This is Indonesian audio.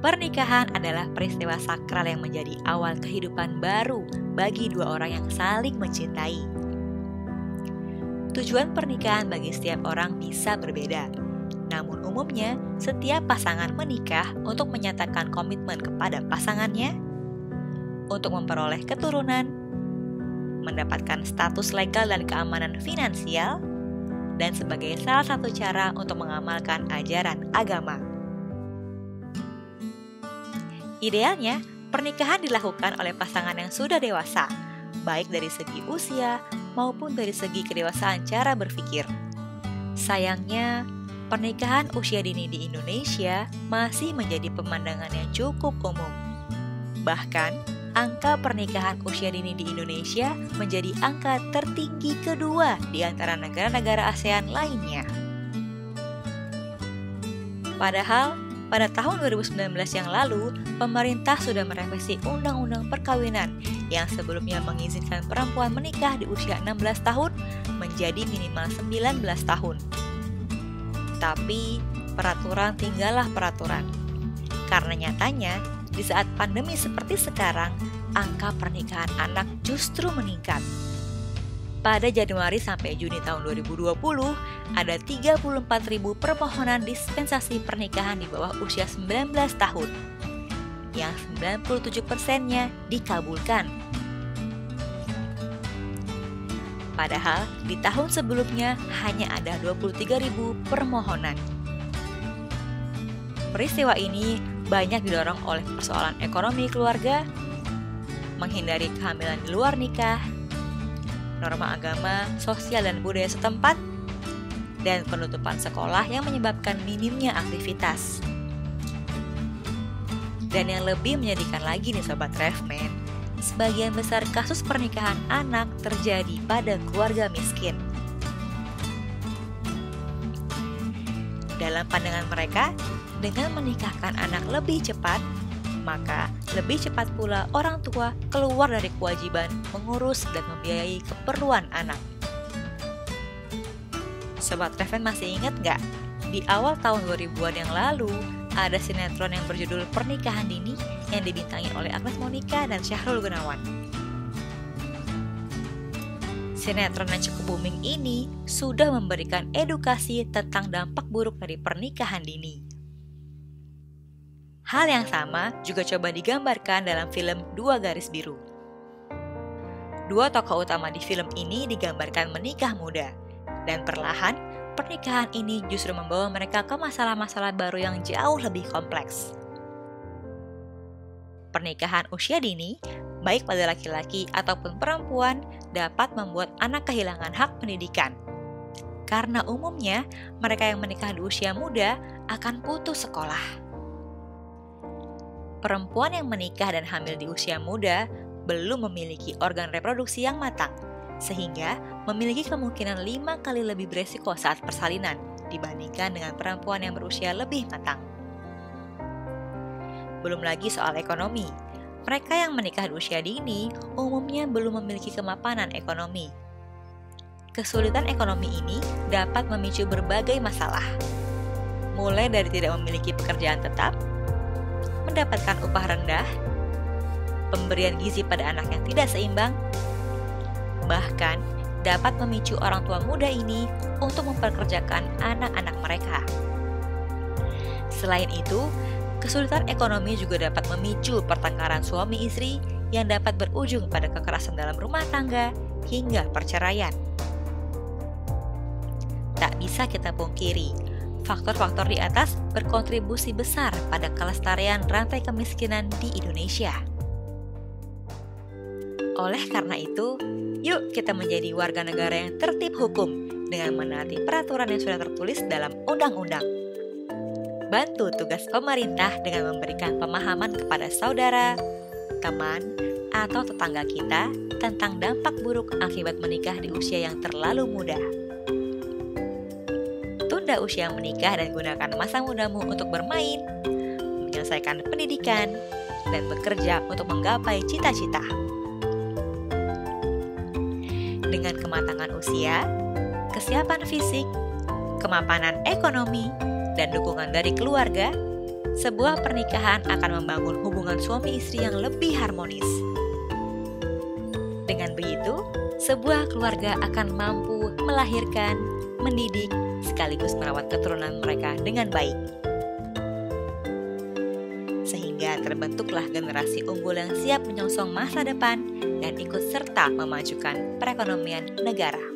Pernikahan adalah peristiwa sakral yang menjadi awal kehidupan baru bagi dua orang yang saling mencintai. Tujuan pernikahan bagi setiap orang bisa berbeda. Namun umumnya, setiap pasangan menikah untuk menyatakan komitmen kepada pasangannya, untuk memperoleh keturunan, mendapatkan status legal dan keamanan finansial, dan sebagai salah satu cara untuk mengamalkan ajaran agama. Idealnya, pernikahan dilakukan oleh pasangan yang sudah dewasa, baik dari segi usia maupun dari segi kedewasaan cara berpikir. Sayangnya, pernikahan usia dini di Indonesia masih menjadi pemandangan yang cukup umum. Bahkan, angka pernikahan usia dini di Indonesia menjadi angka tertinggi kedua di antara negara-negara ASEAN lainnya. Padahal, pada tahun 2019 yang lalu, pemerintah sudah merevisi Undang-Undang Perkawinan yang sebelumnya mengizinkan perempuan menikah di usia 16 tahun menjadi minimal 19 tahun. Tapi, peraturan tinggallah peraturan. Karena nyatanya, di saat pandemi seperti sekarang, angka pernikahan anak justru meningkat. Pada Januari sampai Juni tahun 2020, ada 34.000 permohonan dispensasi pernikahan di bawah usia 19 tahun, yang 97%-nya dikabulkan. Padahal, di tahun sebelumnya hanya ada 23.000 permohonan. Peristiwa ini banyak didorong oleh persoalan ekonomi keluarga, menghindari kehamilan di luar nikah, norma agama, sosial dan budaya setempat, dan penutupan sekolah yang menyebabkan minimnya aktivitas. Dan yang lebih menyedihkan lagi nih Sobat Refman, sebagian besar kasus pernikahan anak terjadi pada keluarga miskin. Dalam pandangan mereka, dengan menikahkan anak lebih cepat, maka lebih cepat pula orang tua keluar dari kewajiban mengurus dan membiayai keperluan anak. Sobat Reven masih ingat nggak? Di awal tahun 2000-an yang lalu, ada sinetron yang berjudul Pernikahan Dini yang dibintangi oleh Agnes Monica dan Syahrul Gunawan. Sinetron yang cukup booming ini sudah memberikan edukasi tentang dampak buruk dari pernikahan dini. Hal yang sama juga coba digambarkan dalam film Dua Garis Biru. Dua tokoh utama di film ini digambarkan menikah muda, dan perlahan pernikahan ini justru membawa mereka ke masalah-masalah baru yang jauh lebih kompleks. Pernikahan usia dini, baik pada laki-laki ataupun perempuan, dapat membuat anak kehilangan hak pendidikan. Karena umumnya, mereka yang menikah di usia muda akan putus sekolah. Perempuan yang menikah dan hamil di usia muda belum memiliki organ reproduksi yang matang, sehingga memiliki kemungkinan 5 kali lebih beresiko saat persalinan dibandingkan dengan perempuan yang berusia lebih matang. Belum lagi soal ekonomi, mereka yang menikah di usia dini umumnya belum memiliki kemapanan ekonomi. Kesulitan ekonomi ini dapat memicu berbagai masalah, mulai dari tidak memiliki pekerjaan tetap, mendapatkan upah rendah, pemberian gizi pada anak yang tidak seimbang, bahkan dapat memicu orang tua muda ini untuk memperkerjakan anak-anak mereka. Selain itu, kesulitan ekonomi juga dapat memicu pertengkaran suami istri yang dapat berujung pada kekerasan dalam rumah tangga hingga perceraian. Tak bisa kita pungkiri, faktor-faktor di atas berkontribusi besar pada kelestarian rantai kemiskinan di Indonesia. Oleh karena itu, yuk kita menjadi warga negara yang tertib hukum dengan menaati peraturan yang sudah tertulis dalam undang-undang. Bantu tugas pemerintah dengan memberikan pemahaman kepada saudara, teman, atau tetangga kita tentang dampak buruk akibat menikah di usia yang terlalu muda. Tunda usia menikah dan gunakan masa mudamu untuk bermain, menyelesaikan pendidikan, dan bekerja untuk menggapai cita-cita. Dengan kematangan usia, kesiapan fisik, kemapanan ekonomi, dan dukungan dari keluarga, sebuah pernikahan akan membangun hubungan suami istri yang lebih harmonis. Dengan begitu, sebuah keluarga akan mampu melahirkan, mendidik, sekaligus merawat keturunan mereka dengan baik. Sehingga terbentuklah generasi unggul yang siap menyongsong masa depan dan ikut serta memajukan perekonomian negara.